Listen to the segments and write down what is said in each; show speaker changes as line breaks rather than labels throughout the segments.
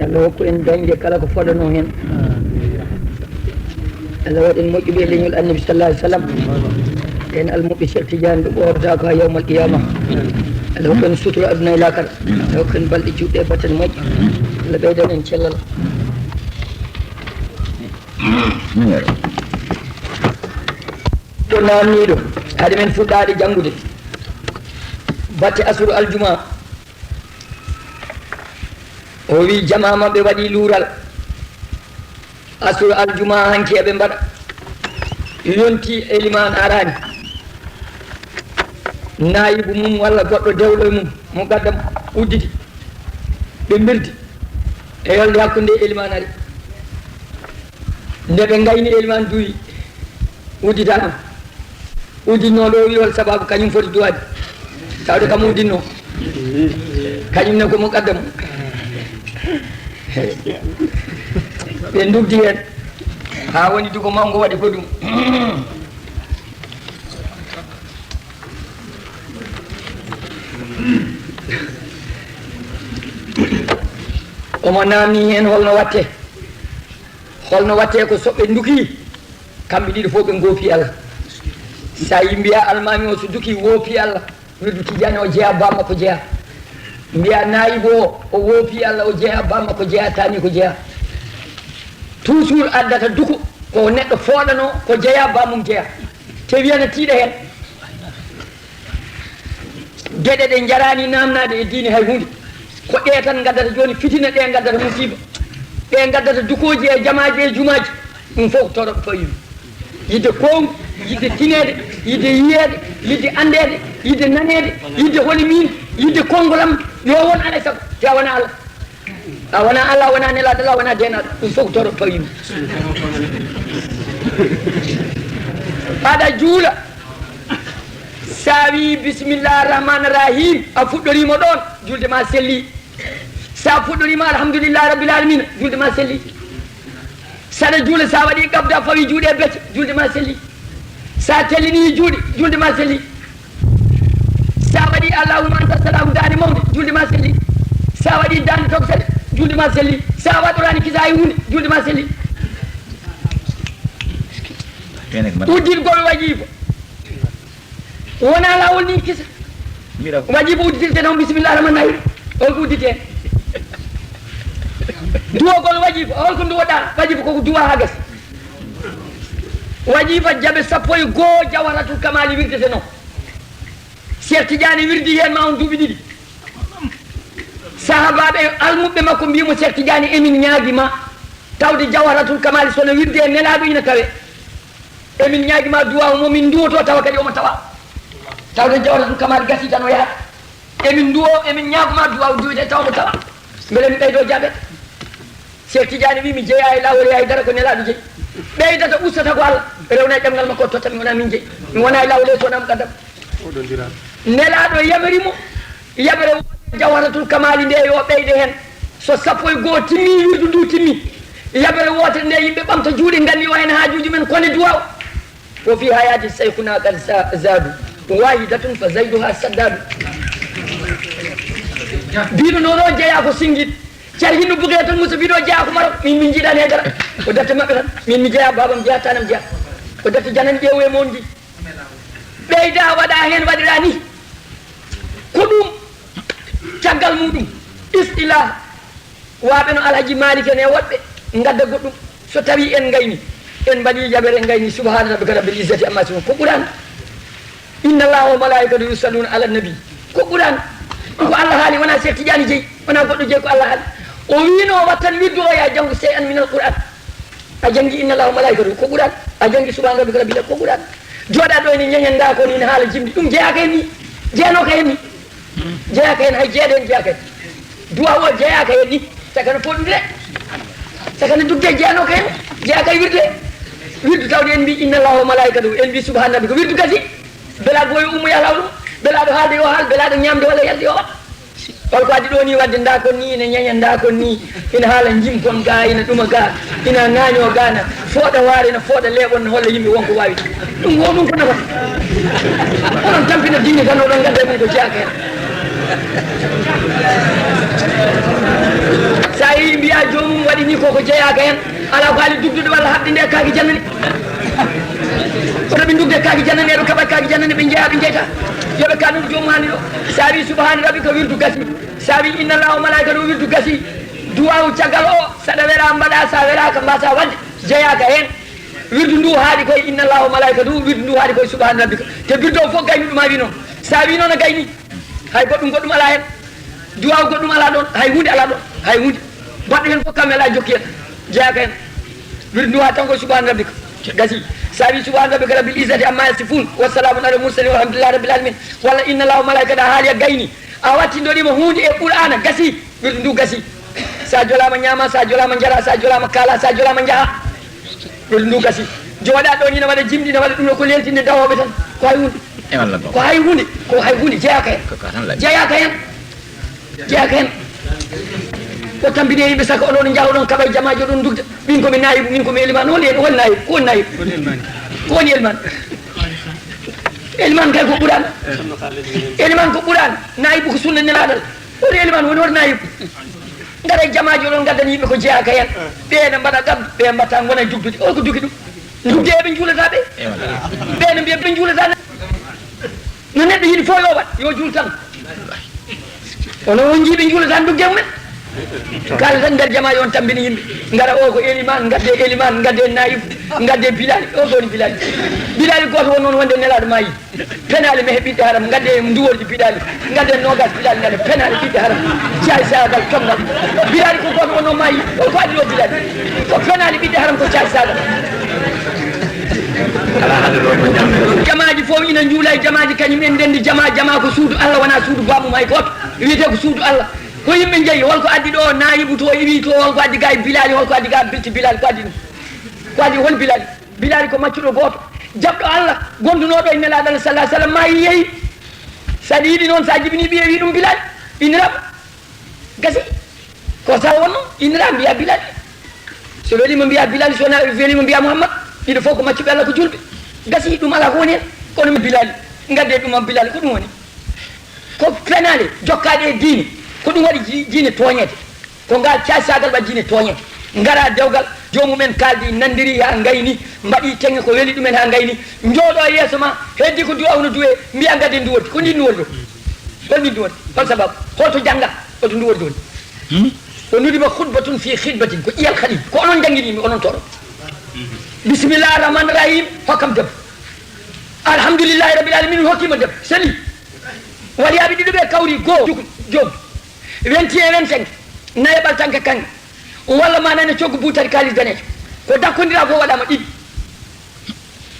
Allah hokku en dañde kala ko foɗano hen Allah waɗen moƴƴuɓe leñol annabi sallallahu alih w sallam en almuɓe Cheikh Tidiane ɗo ɓorda ko ha yawmal qiyama Allah hokku en sutura aduna e lakara Allah hokku en balɗe juɗɗe e battane moƴƴe Allah ɓeydan en cellal to namniɗo haade men fuɗɗade janggude batte asuru aljuma o wi jamama ɓe waɗi luural asuru aljuma hanki eɓe mbaɗa yonti eliman arani nayibu mum walla goɗɗo dewɗo e mum mo gaddam udditi ɓe mbirdi e yolde hakkude eliman ari nde ɓe gayni eliman duwi udditama udditnoɗo o wi hol sababu kañum foti duwade tawde kam udditno kañum ne ko mo gaddam ɓe dugdi hen ha woni dugo mango waɗi ko ɗum omo namni hen holno watte ko soɓɓe duki kamɓe ɗiɗo fof ɓe goofi Allah sa yi mbiya almami o so duki woopi Allah wirdu Tidiane o jeeya bamma ko jeeya mbiya nayibo o woopi Allah o jeeya bamma ko jeeya tani ko jeeya toujours addata duku ko neɗɗo fooɗano ko jeeya bamum jeeya te wiyana tiiɗa hen gueɗe ɗe jarani namnade e diine hay hunde ko ɗe tan gaddata joni fitina ɗe gaddata musiba ɗe gaddata dukoji e jamaji e jumaji ɗum fof ko toroɓe fayimi yidde kongu yidde tinede yidde yiyede yidde andede yidde nanede yidde holi min yidde kongolam yo won alay sago te a wona Allah a wona Allah a wona nelaɗo Allah a wona denaɗo ɗum fof ko toroɓe fayimi aɗa juula sa wi bisimillahi rahmani rahim a fuɗɗorima ɗon julde ma selli sa fuɗɗorima alhamdulillahi rabbil alamina julde ma selli saɗa juula sa waɗi gabda fawi juuɗe e becce julde ma selli sa tellini juuɗe julde ma selli sa waɗi allahumma anta salamu dande mawde julde ma selli sa waɗi dande toksede julde ma selli sa waɗorani kisa e hunde julde ma selli udditgol wajiba wona lawol ni kisa wajiba udditirte noon bisimillahi rahmani rahim holko uddite duwogol wajiba holko duwoɗa wajiba koko duwa ha gasi wajiba jaaɓe sappo e goho jawharatul kamali wirdete noon Cheikh Tidiane wirdi hen ma on duuɓi ɗiɗi sahabaɓe almuɓe makko mbimo Cheikh Tidiane emin ñaaguima tawde jawharatul kamali sono wirdi e nelaɗo ina tawe emin ñaaguima duwaw momin duwoto tawa kadi omo tawa tawde jawharatul kamali gasi tan o yaha emin duwo emin ñaaguma duwaw duwide tawa mo tawa beele mi ɓeydo jaɓet Cheikh Tidiane wi mi jeeya e lawol haydara ko nelaɗo jeeyi ɓeydata ustata ko Allah rewna e ɗemgal makko totta mi wona min jeeyi mi wona e lawol e sonam gaddam nelaɗo yaɓerimo yaɓere jawharatul kamali nde yo ɓeyde hen so sappo e goho timmi wirdu ndu timmi yaɓere wotere nde yimɓe ɓamta juuɗe gandi o hen haajuji men kone duwaw wo fi hayati saykhuna kad zadu wahidatun fa zayduha saddadu biɗo noon o jeeya ko singuit car hinno bugue tan musa biɗo jeeya ko marok min jiiɗani e dara ko datte maɓɓe tan min mi jeeya babam jeeya tanam jeeya ko datte janan ƴeewu e moon ji ɓeyda waɗa hen waɗira ni ko ɗum caggal muɗum istilah waɓe no alhaji malik en e woɗɓe gadda goɗɗum so tawi en gayni en mbaɗi jaɓere en gayni subhana rabbika rabbil izzati amma yasifun ko ɓuurani inna allaha wa malaikatu yusalluna ala nabi ko ɓuurani ko Allah haali wona Cheikh Tidiane jeeyi wona goɗɗo jeeyi ko Allah haali o wino wattan wirdu o ya janggo sey an min al qur'an a jangi inna allaha wa malaikatu ko ɓuurani a jangi subhana rabbika rabbil ko ɓuurani joɗa ɗo ni ñeñenda ko ni ne haala jimdi ɗum jeeyaka hen ni jeeyanoka hen ni jeeyaka hen hay jeeɗe hen jeeyaka hen duwa o jeeyaka hen ni sakana foɗude sakana dugde jeeyanoka hen jeeyaka e wirdu tawde en mbi inna allaha wa malaikatu en mbi subhana rabbika wirdu gasi belaɗo boyo ummo yalaw ɗum belaɗo haalde yo haal belaɗo ñamde walla yalde yo wat holko addi ɗo ni wadde ndakon ni ina ñeña ndakon ni ina haala jimkon ga ina ɗuma ga ina naño gana fooɗa waare no fooɗa leeɓon no holla yimɓe wonko wawi ɗum wo ɗum ko nafata onon tampina diine tan oɗon gadda mum ko jeeyaka hen sa yi mbiya koko jeeyaka hen ala ko ali dugdude walla habde nde kaaki jannani oto ɓe dugde kaaki jannani eɗo kaɓat kaaki jannani ɓe jeeya ɓe jeyta yoɓe kanuɗo joomum hani ɗo sa wi subhana rabbi ko wirdu gasi sa wi inna allahu malaika ɗo wirdu gasi duwawu caggal o saɗa wela mbaɗa sa welaka mbasa wadde jeeyaka hen wirdu ndu haaɗi koye inna allahu malaika du wirdu ndu haaɗi koye subhana rabbika te wirdu o fof gayni ɗuma wi noon sa wi noon a gayni hay goɗɗum ala hen duwaw goɗɗum ala ɗon hay hunde ala ɗon hay hunde baɗɗo hen fof kam ala jokki hen jeeyaka hen wirdu ndu ha tan koye subhana rabbika gasi sa wi subhana rabbika rabbil izzati amma yasifun wa salamun ala mursalin walhamdulillahi rabbil alamin walla inna allahu malaika ɗa haali a gayni a wattinɗoɗima hunde e qur'ana gasi wirdu ndu gasi sa jolama ñama sa jolama jara sa jolama kala sa jolama jaaha wirdu ndu gasi jooɗa ɗo ni ne waɗa jimɗi ne waɗa ɗum ɗo ko leltinde dawoɓe tan ko hay hunde ko hay hunde jeeyaka hen jeeyaka hen o tampini yimɓe saka oɗon jawɗon kaɓa jamaji oɗon dugda min komi nayibu min komi eliman holi hen hol nayibu ko woni nayibu ko woni eliman eliman kay ko ɓuurano eliman ko ɓuurano nayibu ko sunna nelaɗal woni eliman woni hoto nayibu gara jamaji oɗon gaddani yimɓe ko jeeyaka hen ɓeene mbaɗa gam ɓe mbatta gona dugdude o ko dugi ɗum dugde eɓe juulata ɓe ɓeene mbiya ɓe juulata no neɗɗo yiɗi fo yo wat yo juul tan ono on jiiɓe juulata dugge mumen kala tan nder jamaji on tambini yimɓe gara o ko eliman gadde nayibu gadde bilali o ko woni bilali goto won noon wonde nelaɗo mayi penali mehe ɓiɗɗe haram gadde duworji bilali gadde nogas bilali gadde penali ɓiɗɗe haram caay sagal tongal bilali ko goto won noon mayi o ko addi o bilali ko penali ɓiɗɗe haram ko caay sagal jamaji fof ina juula e jamaji kañum en ndendi jama ko suudu Allah wona suudu bamum hay goto wiyete ko suudu Allah ko yimɓe jeeyi holko addi ɗo nayibu to iwi to holko addi ga e bilali holko addi ga bilti bilali ko addi ɗum ko addi hol bilali ko maccuɗo goto jabɗo Allah gondunoɗo e nelaɗo Allah sallah sallam ma yeeyi saɗa yiiɗi noon sa jibini ɓiye wi ɗum bilali iniraɓe gasi ko sa wonno inira mbiya bilali so welima mbiya bilali sona welima mbiya Muhammad ɗiɗo fof ko maccuɓe Allah ko julɓe gasi ɗum ala ko woni hen kono bilali gadde ɗum bilali ko ɗum woni ko penale jokkaɗe e diine ko ɗum waɗi diine toñede ko ngal casagal ɓa diine toñede gara dewgal jomumen kaldi nandiri ha gayni mbaɗi tenge ko weeli ɗumen ha gayni jooɗo e yeeso ma heddi ko duwawno duwe mbiya gadde duwordi ko ndi duwordi o holni duwordi hol sababu holto jangga oto duwordi woni o nudima khutbatun fi khidbatin ko ƴiyal khalil ko onon jangguinimi onon toro bisimillahi rahmani rahim hokkam debbo alhamdulillahi rabbil alamin hokkima debbo sali waliyaɓe ɗiɗo ɓe kawri goho joom 21 25 nayeɓal tanke kanŋe walla ma nane coggu buutari kalis danejo ko dakkodira ko waɗama ɗiɗi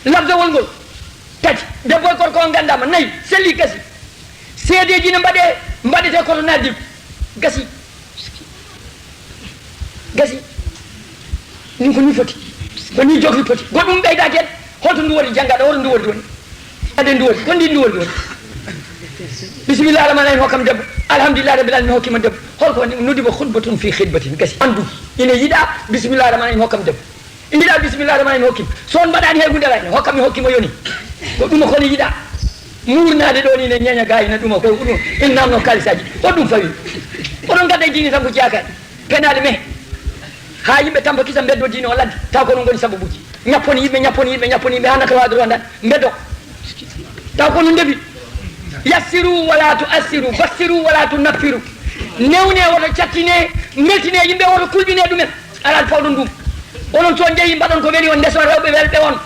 labdowol ngol tati debbo e gorko o gandama nayyi selli gasi seedeji ne mbaɗete koto naddiɓe gasi nin ko ni foti ko ni jogri poti goɗɗum ɓeydaki hen holto nduwordi janggaɗo hoto nduwordi woni ade nduwordi ko ndi nduwordi woni bisimillah rahmani rahim hokkam debbo alhamdulillah rabbil alamin hokkima debbo holko nudima khutbatun fi khidbatin gasi andu ine yiiɗa bisimillah rahmani rahim hokkam debbo yiiɗa bisimillah rahmani rahim hokkima so on mbaɗani hay hunde rani hokkami hokkima yoni ko ɗum kono yiiɗa murnade ɗo ni ne ñeña gayina ɗuma ko ɗum in namno kalisaji hoɗum fawi oɗon gadda diine tan ko jeeyakani penade mehe ha yimɓe tampa kisa beddo diine o ladde taw ko ɗum goni sababuji ñapponi yimɓe hannaka waade rondan beddo taw ko no ndefi yassiru wala tu assiru bassiru wala tu naffiru newne woto cattine meltine yimɓe woto kulɓine ɗumen alaa fawɗon ɗum onon toon jeeyi mbaɗon ko weli on ndeson rewɓe welɓe on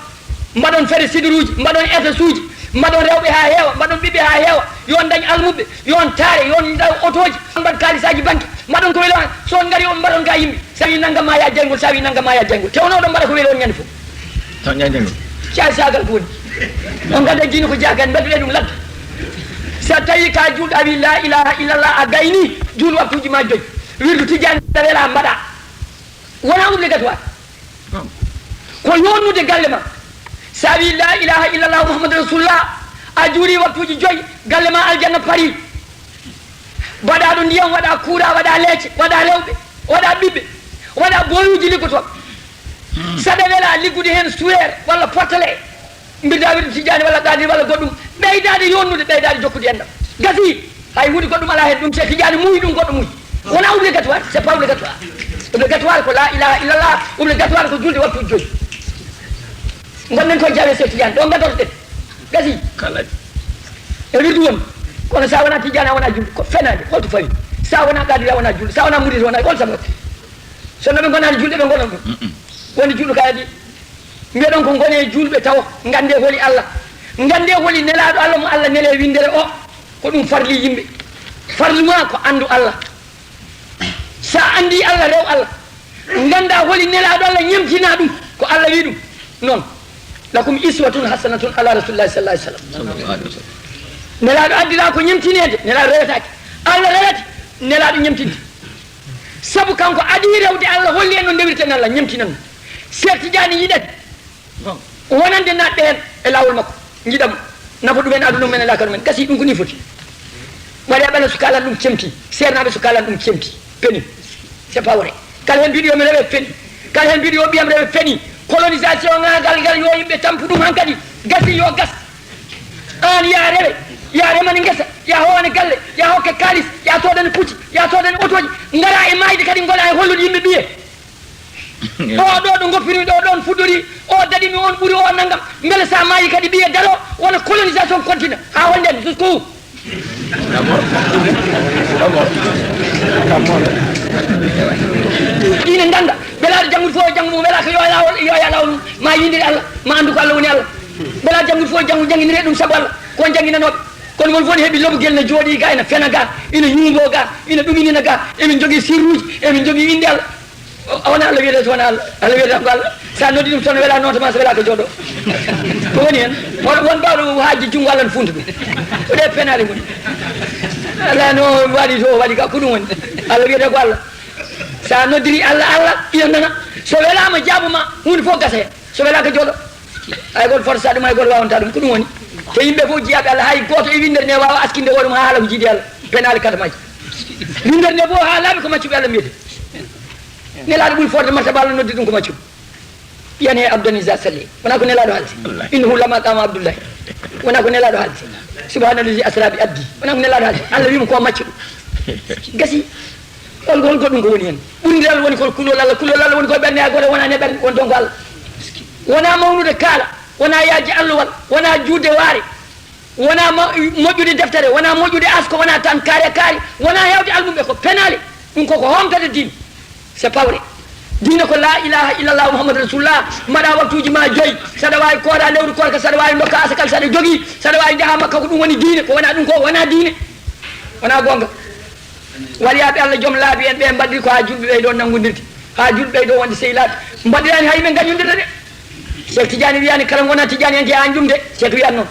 mbaɗon fere sidiruji mbaɗon étage uji mbaɗon rewɓe ha heewa mbaɗon ɓiɓɓe ha heewa yon dañ almuɓe yon taare yon daw otoji mbaɗ kalisaji banque mbaɗon ko weli on so on gari on mbaɗon ga yimɓe sawi nangam ma ya jayngol sawi nangam ma ya jayngol te wono ɗon mbaɗa ko weli on ñande fof
tan jayngol
sagal ko woni on gadda diine ko jagan mbaɗuɗe ɗum ladde so tawi ka julɗo a wi la ilaha illallah a gayni juul waktuji ma joyi wirdu tijani wela mbaɗa wona wulle gatuwaat ko yonnude galle ma sa wi la ilaha illallah muhammadu rasulullah a juuri waktuji joyi galle ma aljanna paari waɗa ɗo ndiyam waɗa kuura waɗa leecce waɗa rewɓe waɗa ɓiɓɓe waɗa boyuji liggotoɓe saɗa wela liggude hen suweer walla portale mbirda wirdu tijani walla qadir walla goɗɗum ɓeydade yonnude ɓeydade jokkude enɗam gasi hay hunde goɗɗum ala hen ɗum se tijani muuyi ɗum goɗɗo muuyi wona wulle gatuwaat c'est pas wulle gatuwaat obligatoire ko la ilaha illallah obligatoire ko julde waktu joyi gonnen ko jawe Cheikh Tidiane ɗo gadorɗen gasi
kala
e wirdu won kono sa wona Tidiane a wona julde ko fenade holto fawi sa wona qadiri a wona julde sa wona murid wona hol sabati so no ɓe gonani julde ɓe gonon ɗum woni julɗo kayadi mbiɗon ko gone julɓe taw gande holi Allah gande holi nelaɗo Allah mo Allah nele windere o ko ɗum farli yimɓe farluma ko andu Allah sa andi Allah rew Allah ganda holi nelaɗo Allah ñemtina ɗum ko Allah wi ɗum noon lakum iswatun hasanatun ala rasulillahi sallallahu alaihi wasallam nelaɗo addira ko ñemtinede nelaɗo rewetake Allah rewete nelaɗo ñemtinde sabu kanko adi rewde Allah holli en no ndewirten Allah ñemtinan Cheikh Tidiane yiɗen wonande naɗɗe hen e lawol makko jiɗam nafa ɗumen aduna men e lakal men gasi ɗum ko ni foti waɗi ɓele so kalan ɗum cemti sernaɓe so kalan ɗum cemti peni c'est pas vrai kala hen mbiɗo yomi rewe feni kala hen mbiɗo yo ɓiyam rewe feni colonisation ngagal ngal yo yimɓe tampu ɗum han kadi gasi yo gas an ya rewe ya remani guesa ya howane galle ya hokke kalis ya todani pucci ya todani otoji gara e mayde kadi gola e hollude yimɓe ɓiye o ɗo ɗo goppirimi ɗo ɗon fuɗɗori o daɗimi on ɓuuri o naggam beele sa maayi kadi ɓiye dalo wona colonisation continue ha wonde jusqu'où ine ganda beelaɗo janggude fof janggu mum welaka yoya lawol mum ma yindiri Allah ma andu ko Allah woni Allah beelaɗo janggude fof janggu jangguinire ɗum saabu Allah ko jangguinanoɓe kono won fof ne heeɓi lobguel ne jooɗi ga ene fena ga ina ñuugo ga ina ɗuminina ga emin jogui sirruji emin jogui inde Allah wona Allah wiyete so wona Allah wiyete ko Allah sa noddi ɗum toon wela notama so welaka jooɗo ko woni hen won mbawɗo haaji junggo Allah ne funta ɗum ko ɗe penale woni Allah no waɗi to waɗi ka ko ɗum woni Allah wiyete ko Allah sa noddiri Allah Allah ina nana so welama jaabuma hunde fof gasa hen so welaka jooɗo hay goto forsa ɗum hay goto wawanta ɗum ko ɗum woni te yimɓe fof jiyaɓe Allah hay goto e windere nde wawa askinde hoore mum ha haala ko jiiɗi Allah penale katamaji windere nde fof ha laaɓi ko maccuɓe Allah mbiyete nelaɗo ɓuuri forde martaba Allah noddi ɗum ko maccuɓe yani abdonisa salli wona ko nelaɗo haalde innahu lama qama abdoullahi wona ko nelaɗo haalde subhanallahi asra bi abdi wona ko nelaɗo haalde Allah wima ko maccuɗo gasi holko ɗum ko woni hen ɓurdiral woni ko kulol Allah woni koye ɓernde ha goto wona ne ɓernde won donc Allah wona mawnude kaala wona yaaji alluwal wona juude waare wona moƴƴude deftere wona moƴƴude asko wona tan kaari wona hewde almumɓe ko penale ɗum koko homtade diine c'est pas vrai diine ko la ilaha illallah muhammadu rasulullah mbaɗa waktuji ma joyyi saɗa wawi kooɗa lewru korka saɗa wawi dokka asakal saɗa jogui saɗa wawi jaaha makka ko ɗum woni diine ko wona ɗum ko wona diine wona gonga waliyaɓe Allah joom laabi en ɓe mbaɗiri ko ha julɓe ɓe ɗo nanggodirde ha julɓe ɓe ɗo wonde sehilaɓe mbaɗirani ha yimɓe gañodirde de Cheikh Tidiane wiyani kala gona Tidiane en jeeya jumde Cheikh wiyani noon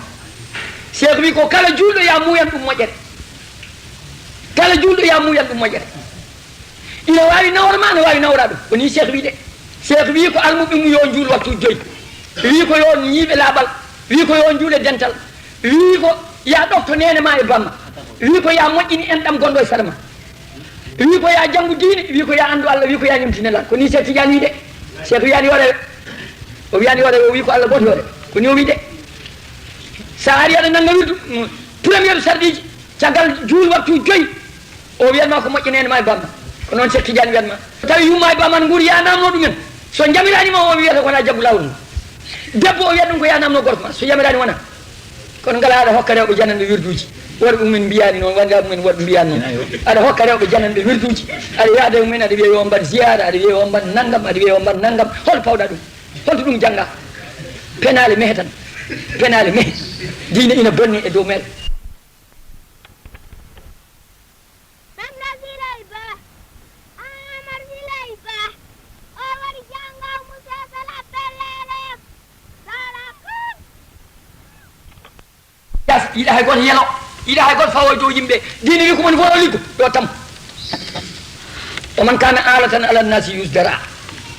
Cheikh wi ko kala julɗo ya muyan ɗum moƴƴere kala julɗo ya muyan ɗum moƴƴere ina wawi nawrama ne wawi nawra ɗum koni Cheikh wi de Cheikh wi ko almuɓe mum yo juul waktu joyyi wi ko yo ñiiɓe laaɓal wi ko yo juule dental wi ko ya ɗofto nene ma e bamma wi ko ya moƴƴini en ɗam gonɗo e saɗa ma wi ko ya janggu diine wi ko ya andu Allah wi ko ya ñemtinelal koni Cheikh Tidiane wi de Cheikh wiyani yorewe o wiyani yorewe o wi ko Allah goto yore koni o wi de sa ari aɗa nanga wirdu premiére sardiji caggal juul waktu joyyi o wiyanma ko moƴƴinene ma e bamma ko noon Cheikh Tidiane wiyatma tawi yumma e bamma nguuri ya namno ɗumen so jamiranima o wiyata wona jaggu lawol mum debbo o wiyat ɗum ko ya namno gorko ma so jamirani wona kono ngala aɗa hokka rewɓe jananɓe wirduji worɓe mumen mbiyani noon wanda mumen worɓe mbiyani noon aɗa hokka rewɓe jananɓe wirduji aɗa yaada mumen aɗa wiya yo mbat ziyara aɗa wiya yo mbat naggam aɗa wiya yo mbat naggam hol pawɗa ɗum holto ɗum jangga penale mehe tan penale mehe diine ina bonni e dow meɗen yiɗa hay goto yelo yiɗa hay goto fawo dow yimɓe diine wi ko moni fof o liggo ɗo tam o man kana alatan ala nnasi yusdara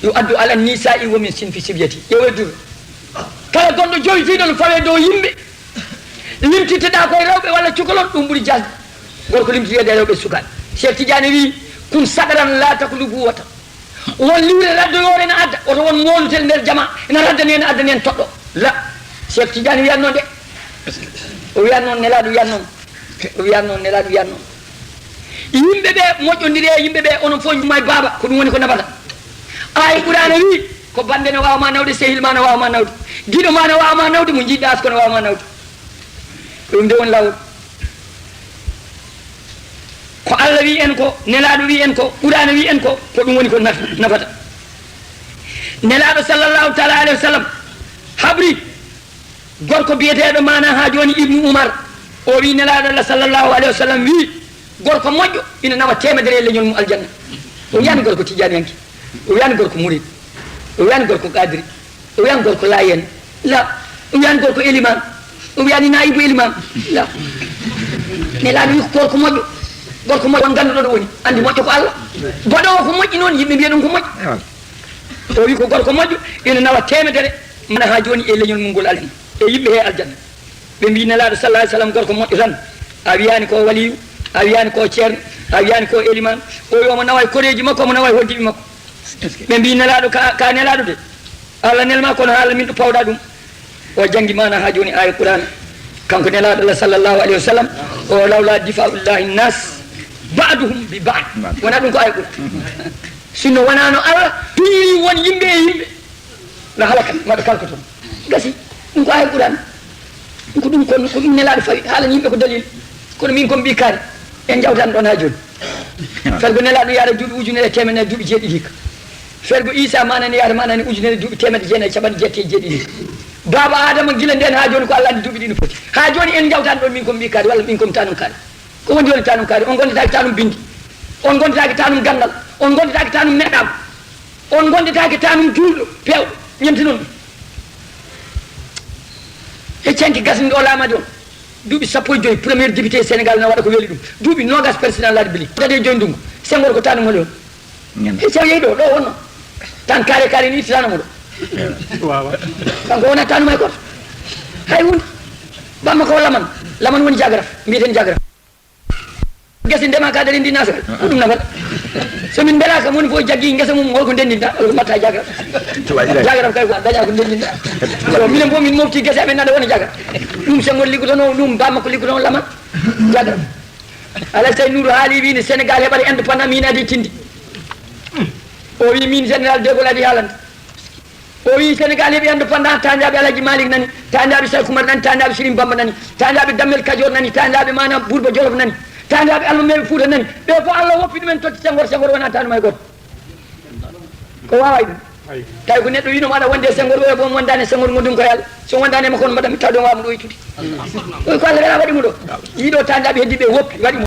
yo addu ala nisa'i wa min sinfi sibyati ƴeewe dur kala gonɗo joytiɗo no fawe dow yimɓe limtitteɗa koye rewɓe walla cukalon ɗum ɓuuri jasde gorko limtitede rewɓe sukaɓe Cheikh Tidiane wi kun sagaran la taklubu wata won liwre raddoyore ne adda oto won molutel nder jama ene raddani en addani en toɗɗo la Cheikh Tidiane wiyan noon de o wiyan noon nelaɗo wiyan noon o wiyan noon nelaɗo wiyan noon yimɓe ɓe moƴƴodiri e yimɓe ɓe onon fof may baaba ko ɗum woni ko nafata ay ɓurano wi ko bande ne wawma nawde sehil ma ne wawma nawde guiɗo ma ne wawma nawde mo jiɗɗa as kono wawma nawde ko ɗum nde woni lawol ko Allah wi en ko nelaɗo wi en ko ɓurano wi en ko ɗum woni ko nafata nelaɗo sallllahu taala alayhi wa sallam habri gorko biyeteɗo mana ha joni ibnu oumar o wi nelaɗo Allah sallllahu alayhi wa sallam wi gorko moƴƴo ina nawa temedere e leñol mum aljanna o wiyani gorko tidianiyanke o wiyani gorko murid o wiyani gorko kadiri o wiyani gorko layen la o wiyani gorko éliman o wiyani naibu éliman la nelaɗo wi ko gorko moƴƴo gorko moƴƴo on ganduɗo ɗo woni andi moƴƴo ko Allah boɗowo ko moƴƴi noon yimɓe mbiya ɗum ko moƴƴo o wi ko gorko moƴƴo ina nawa temedere mana ha joni e leñol mum ngol aljanna e yimɓe he aljanna ɓe mbi nelaɗo sallah alih sallam gorko moƴƴo tan a wiyani ko waliyu a wiyani ko ceerno a wiyani ko éliman o wi omo nawa e koreji makko omo nawa e hoddiɓe makko ɓe mbi nelaɗo ka nelaɗo de Allah nelma kono haala min ɗo pawɗa ɗum o janggi mana ha joni aya qur'an kanko nelaɗo Allah sallllahu alayhi wa sallam o lawla difaullahi nnas ba'duhum bi ba'd wona ɗum ko aya qur'an sinno wonano Allah piiri won yimɓe e yimɓe no halaka maɗa kalko toon gasi ɗum ko aya qur'an ko ɗum ko ɗum nelaɗo fawi haalan yimɓe ko dalil kono min komi ɓi kaari en jawtan ɗon ha joni fergo nelaɗo yaara duuɓi ujunere temedere duuɓi jeeɗiɗi hikka fergo Isa manane yaara manane ujunere duuɓi temedde jeenayyi capanɗe jeetati e jeeɗiɗi hikka baba adama guila nden ha joni ko Allah andi duuɓi ɗi no poti ha joni en jawtan ɗon min komi ɓi kaari walla min komi tanum kaari ko woni joni tanum kaari on gondetaki tanum bindi on gondetaki tanum gandal on gondetaki tanum meɗɗam on gondetaki tanum juulɗo pewɗo ñamtinon ɗum e cenki gasni ɗo laamade on duuɓi sappo e joyi premier député Sénégal na waɗa ko weeli ɗum duuɓi nogas président la république kadi e joyi ndungu Senghor ko tanum holi on e sew yeeyi ɗo wonno tan kaare kaare ni ittanamo ɗo kanko wona tanum hay goto hay hunde bamma ko laman woni jagraf mbiyeten jagraf gese ndema ka daɗe ndi nasagal ko ɗum nafata somin belaka moni fof jaggi gesa mum holko ndendinta holko mbatta jagraf jagraf kay daña ko ndendinta so minen bo min mofti gese amen nade wona jagraf ɗum Senghor liggotono ɗum bamma ko liggotono laman jagraf alay tawi Nourou haali wini Sénégal heɓata indépendant min adi tindi o wi min général de Gaulle adi haalande o wi Sénégal heeɓi indépendant tanjaɓe Alaji Malik nani tanjaɓe Cheikh Oumar nani tanjaɓe Sirim Bamba nani tanjaɓe Dammel Kadior nani tanjaɓe manam Bourba Jolof nani tanjaɓe almameɓe Fouta nani ɓe fof Allah woppi ɗumen totti Senghor wona tanum hay goto ko wawa ɗum tawi ko neɗɗo winomo aɗa wonde Senghor oyo boom wondani Senghor gondum koye Allah so wondani makko mbaɗa mi taw ɗon wawmo ɗo yittude oy ko Allah wela waɗimo ɗo yiiɗo tanjaɓe heddiɓe woppi waɗimo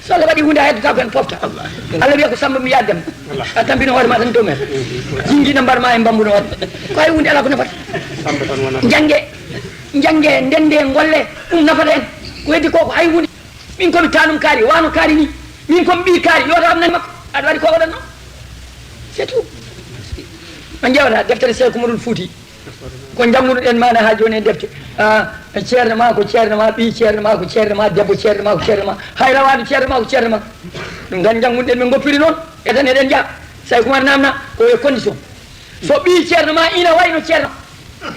so Allah waɗi hunde a heddotako en pofta Allah wiya ko Samba mi yaddema a tampino hoore ma tan dow men jingguina mbarma e bambuno wadde ko hay hunde ala ko nafata jangge ndende golle ɗum nafata en ko heddi koko hay hunde min komi tanum kaari wano kaari ni min komi ɓi kaari yotam nani makko aɗa waɗi ko waɗatno c'est tout on ƴewata deftere Cheikh Oumarul Fouti ko janggunoɗen mana ha joni e defte ceerno ma ko ceerno ma ɓi ceerno ma ko ceerno ma debbo ceerno ma ko ceerno ma hay rawade ceerno ma ko ceerno ma ɗum tan janggunoɗen ɓe goppiri noon e tan eɗen jaa Cheikh Oumar namna o e condition so ɓi ceerno ma ina wayno ceerno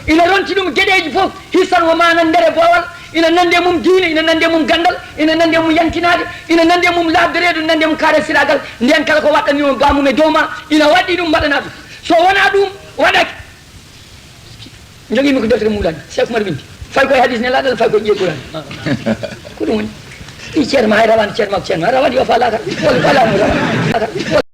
ina ronti ɗum gueɗeji foof hissanmo mana ndere bowal ina nande mum diine ina nande mum gandal ina nande mum yankinade ina nande mum labde reedu ina nande mum kaare siragal nden kala ko waɗɗanimo bamum e dow ma ina waɗɗi ɗum mbaɗana ɗum so wona ɗum waɗake joguimi ko deftere muulani Cheikh Oumar windi fay koye hadis ne laɗal fay koye ƴiye ɓurani ko ɗum woni i ceerno ma hay rawande ceerno ma ko ceerno ma rawade yo fa lakar wala rawade